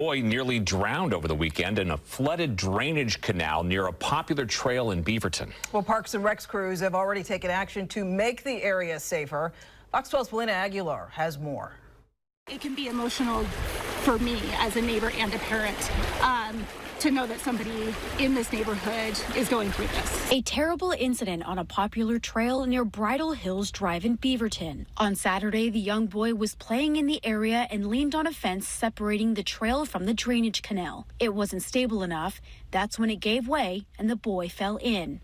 Boy nearly drowned over the weekend in a flooded drainage canal near a popular trail in Beaverton. Well, Parks and Recs crews have already taken action to make the area safer. Fox 12's Paulina Aguilar has more. It can be emotional for me as a neighbor and a parent to know that somebody in this neighborhood is going through this. A terrible incident on a popular trail near Bridle Hills Drive in Beaverton. On Saturday, the young boy was playing in the area and leaned on a fence separating the trail from the drainage canal. It wasn't stable enough. That's when it gave way and the boy fell in.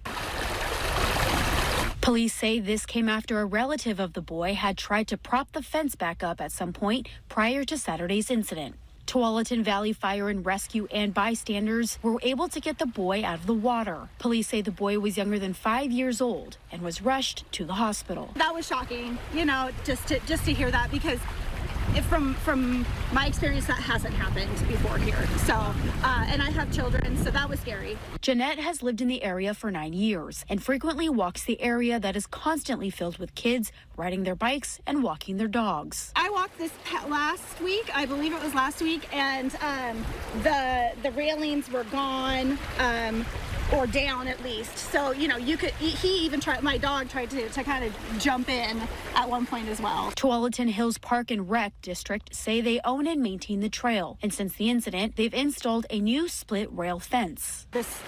Police say this came after a relative of the boy had tried to prop the fence back up at some point prior to Saturday's incident. Tualatin Valley Fire and Rescue and bystanders were able to get the boy out of the water. Police say the boy was younger than 5 years old and was rushed to the hospital. That was shocking, just to hear that, because from my experience, that hasn't happened before here. So, and I have children, so that was scary. Jeanette has lived in the area for 9 years and frequently walks the area that is constantly filled with kids riding their bikes and walking their dogs. I walked this last week, I believe it was last week, and the railings were gone. Or down at least. So, he even tried, my dog tried to kind of jump in at one point as well. Tualatin Hills Park and Rec District say they own and maintain the trail. And since the incident, they've installed a new split rail fence. This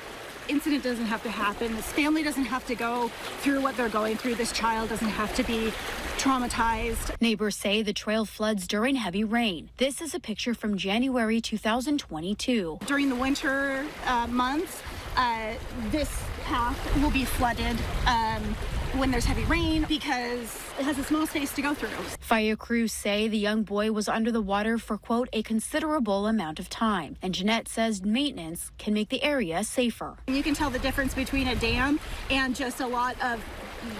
incident doesn't have to happen. This family doesn't have to go through what they're going through. This child doesn't have to be traumatized. Neighbors say the trail floods during heavy rain. This is a picture from January 2022. During the winter months, this path will be flooded when there's heavy rain because it has a small space to go through. Fire crews say the young boy was under the water for, quote, a considerable amount of time. And Jeanette says maintenance can make the area safer. You can tell the difference between a dam and just a lot of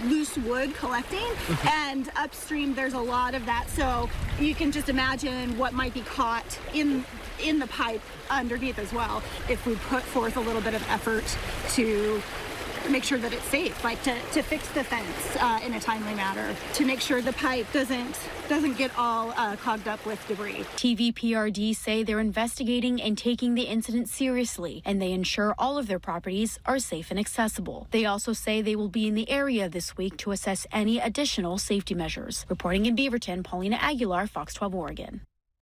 loose wood collecting, and upstream there's a lot of that, so you can just imagine what might be caught in the pipe underneath as well if we put forth a little bit of effort to make sure that it's safe, like to fix the fence in a timely manner, to make sure the pipe doesn't get all clogged up with debris. TVPRD say they're investigating and taking the incident seriously, and they ensure all of their properties are safe and accessible. They also say they will be in the area this week to assess any additional safety measures. Reporting in Beaverton, Paulina Aguilar, Fox 12 Oregon.